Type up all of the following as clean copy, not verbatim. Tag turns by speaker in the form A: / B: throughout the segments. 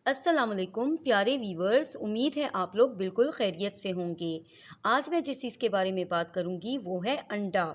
A: السلام علیکم پیارے ویورز، امید ہے آپ لوگ بالکل خیریت سے ہوں گے۔ آج میں جس چیز کے بارے میں بات کروں گی وہ ہے انڈا،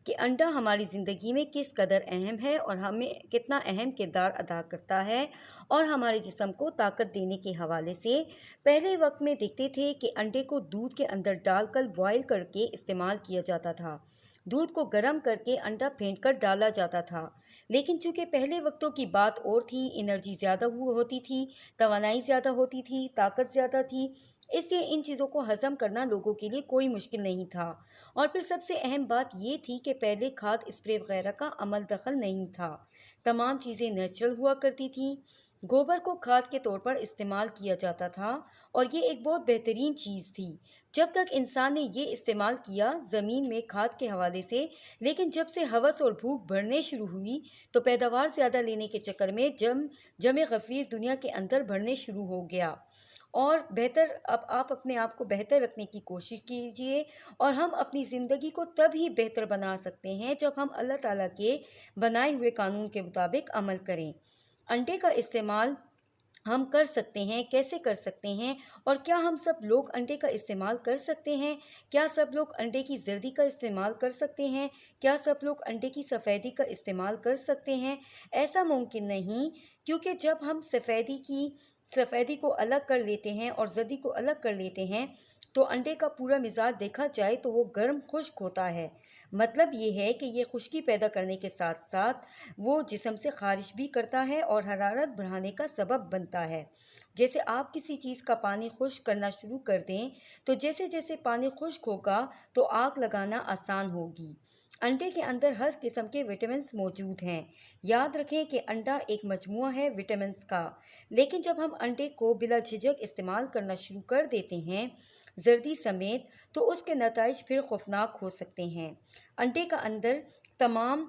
A: کہ انڈا ہماری زندگی میں کس قدر اہم ہے اور ہمیں کتنا اہم کردار ادا کرتا ہے، اور ہمارے جسم کو طاقت دینے کے حوالے سے پہلے وقت میں دیکھتے تھے کہ انڈے کو دودھ کے اندر ڈال کر بوائل کر کے استعمال کیا جاتا تھا۔ دودھ کو گرم کر کے انڈا پھینٹ کر ڈالا جاتا تھا، لیکن چونکہ پہلے وقتوں کی بات اور تھی، انرجی زیادہ ہوتی تھی، توانائی زیادہ ہوتی تھی، طاقت زیادہ تھی، اس لیے ان چیزوں کو ہضم کرنا لوگوں کے لیے کوئی مشکل نہیں تھا۔ اور پھر سب سے اہم بات یہ تھی کہ پہلے کھاد اسپرے وغیرہ کا عمل دخل نہیں تھا، تمام چیزیں نیچرل ہوا کرتی تھیں۔ گوبر کو کھاد کے طور پر استعمال کیا جاتا تھا، اور یہ ایک بہت بہترین چیز تھی جب تک انسان نے یہ استعمال کیا زمین میں کھاد کے حوالے سے۔ لیکن جب سے ہوس اور بھوک بڑھنے شروع ہوئی تو پیداوار زیادہ لینے کے چکر میں جمع غفیر دنیا کے اندر بڑھنے شروع ہو گیا۔ اور اب آپ اپنے آپ کو بہتر رکھنے کی کوشش کیجئے، اور ہم اپنی زندگی کو تب ہی بہتر بنا سکتے ہیں جب ہم اللہ تعالیٰ کے بنائے ہوئے قانون کے مطابق عمل کریں۔ انڈے کا استعمال ہم کر سکتے ہیں، کیسے کر سکتے ہیں، اور کیا ہم سب لوگ انڈے کا استعمال کر سکتے ہیں؟ کیا سب لوگ انڈے کی زردی کا استعمال کر سکتے ہیں؟ کیا سب لوگ انڈے کی سفیدی کا استعمال کر سکتے ہیں؟ ایسا ممکن نہیں، کیونکہ جب ہم سفیدی کو الگ کر لیتے ہیں اور زردی کو الگ کر لیتے ہیں تو انڈے کا پورا مزاج دیکھا جائے تو وہ گرم خشک ہوتا ہے۔ مطلب یہ ہے کہ یہ خشکی پیدا کرنے کے ساتھ ساتھ وہ جسم سے خارج بھی کرتا ہے اور حرارت بڑھانے کا سبب بنتا ہے۔ جیسے آپ کسی چیز کا پانی خشک کرنا شروع کر دیں تو جیسے جیسے پانی خشک ہوگا تو آگ لگانا آسان ہوگی۔ انڈے کے اندر ہر قسم کے وٹامنز موجود ہیں۔ یاد رکھیں کہ انڈا ایک مجموعہ ہے وٹامنز کا، لیکن جب ہم انڈے کو بلا جھجک استعمال کرنا شروع کر دیتے ہیں، زردی سمیت، تو اس کے نتائج پھر خوفناک ہو سکتے ہیں۔ انڈے کا اندر تمام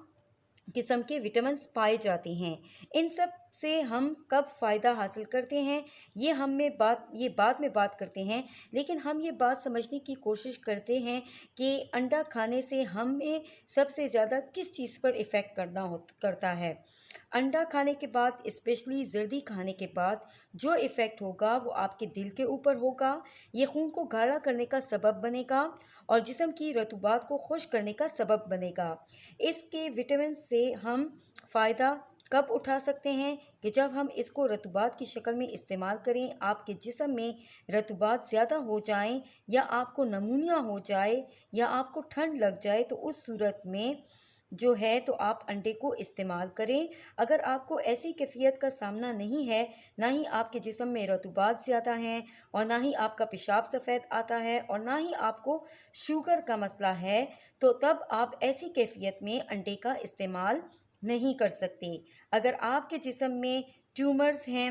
A: قسم کے وٹامنز پائے جاتے ہیں۔ ان سب سے ہم کب فائدہ حاصل کرتے ہیں یہ بعد میں بات کرتے ہیں، لیکن ہم یہ بات سمجھنے کی کوشش کرتے ہیں کہ انڈا کھانے سے ہمیں سب سے زیادہ کس چیز پر ایفیکٹ کرتا ہے۔ انڈا کھانے کے بعد، اسپیشلی زردی کھانے کے بعد، جو ایفیکٹ ہوگا وہ آپ کے دل کے اوپر ہوگا۔ یہ خون کو گاڑھا کرنے کا سبب بنے گا اور جسم کی رطوبات کو خشک کرنے کا سبب بنے گا۔ اس کے وٹامن سے ہم فائدہ کب اٹھا سکتے ہیں کہ جب ہم اس کو رطوبات کی شکل میں استعمال کریں۔ آپ کے جسم میں رطوبات زیادہ ہو جائیں، یا آپ کو نمونیا ہو جائے، یا آپ کو ٹھنڈ لگ جائے، تو اس صورت میں جو ہے تو آپ انڈے کو استعمال کریں۔ اگر آپ کو ایسی کیفیت کا سامنا نہیں ہے، نہ ہی آپ کے جسم میں رطوبات زیادہ ہیں، اور نہ ہی آپ کا پیشاب سفید آتا ہے، اور نہ ہی آپ کو شوگر کا مسئلہ ہے، تو تب آپ ایسی کیفیت میں انڈے کا استعمال نہیں کر سکتے۔ اگر آپ کے جسم میں ٹیومرز ہیں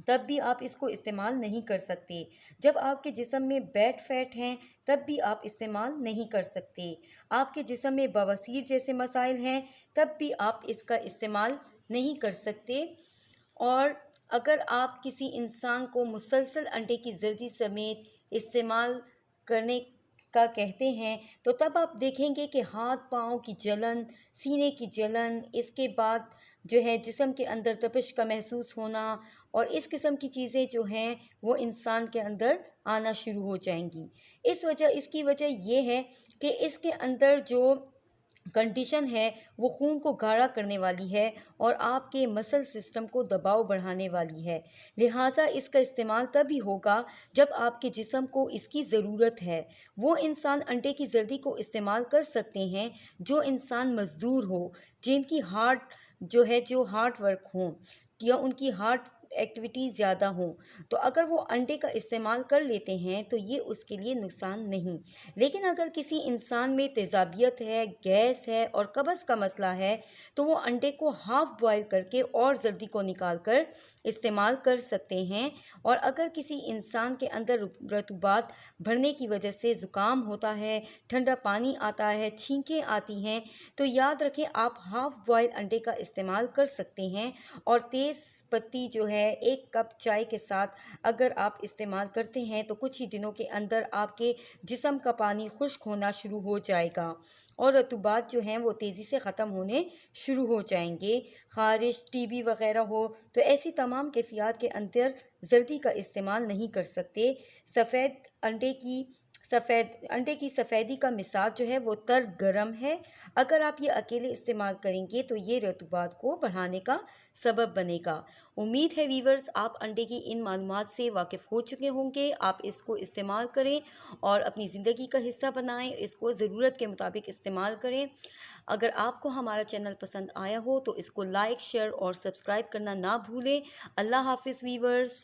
A: تب بھی آپ اس کو استعمال نہیں کر سکتے۔ جب آپ کے جسم میں بیڈ فیٹ ہیں تب بھی آپ استعمال نہیں کر سکتے۔ آپ کے جسم میں بواسیر جیسے مسائل ہیں تب بھی آپ اس کا استعمال نہیں کر سکتے۔ اور اگر آپ کسی انسان کو مسلسل انڈے کی زردی سمیت استعمال کرنے کا کہتے ہیں تو تب آپ دیکھیں گے کہ ہاتھ پاؤں کی جلن، سینے کی جلن، اس کے بعد جو ہے جسم کے اندر تپش کا محسوس ہونا، اور اس قسم کی چیزیں جو ہیں وہ انسان کے اندر آنا شروع ہو جائیں گی۔ اس کی وجہ یہ ہے کہ اس کے اندر جو کنڈیشن ہے وہ خون کو گاڑھا کرنے والی ہے اور آپ کے مسل سسٹم کو دباؤ بڑھانے والی ہے۔ لہٰذا اس کا استعمال تبھی ہوگا جب آپ کے جسم کو اس کی ضرورت ہے۔ وہ انسان انڈے کی زردی کو استعمال کر سکتے ہیں جو انسان مزدور ہو، جن کی جو ہارڈ ورک ہوں، یا ان کی ہارٹ ایکٹیویٹی زیادہ ہوں، تو اگر وہ انڈے کا استعمال کر لیتے ہیں تو یہ اس کے لیے نقصان نہیں۔ لیکن اگر کسی انسان میں تیزابیت ہے، گیس ہے اور قبض کا مسئلہ ہے تو وہ انڈے کو ہاف بوائل کر کے اور زردی کو نکال کر استعمال کر سکتے ہیں۔ اور اگر کسی انسان کے اندر رطوبات بڑھنے کی وجہ سے زکام ہوتا ہے، ٹھنڈا پانی آتا ہے، چھینکیں آتی ہیں، تو یاد رکھیں آپ ہاف بوائل انڈے کا استعمال کر سکتے ہیں، اور تیز پتی جو ہے ہے 1 کپ چائے کے ساتھ اگر آپ استعمال کرتے ہیں تو کچھ ہی دنوں کے اندر آپ کے جسم کا پانی خشک ہونا شروع ہو جائے گا اور رطوبات جو ہیں وہ تیزی سے ختم ہونے شروع ہو جائیں گے۔ خارش، ٹی بی وغیرہ ہو تو ایسی تمام کیفیات کے اندر زردی کا استعمال نہیں کر سکتے۔ انڈے کی سفیدی کا مزاج جو ہے وہ تر گرم ہے۔ اگر آپ یہ اکیلے استعمال کریں گے تو یہ رطوبات کو بڑھانے کا سبب بنے گا۔ امید ہے ویورز آپ انڈے کی ان معلومات سے واقف ہو چکے ہوں گے۔ آپ اس کو استعمال کریں اور اپنی زندگی کا حصہ بنائیں، اس کو ضرورت کے مطابق استعمال کریں۔ اگر آپ کو ہمارا چینل پسند آیا ہو تو اس کو لائک، شیئر اور سبسکرائب کرنا نہ بھولیں۔ اللہ حافظ ویورز۔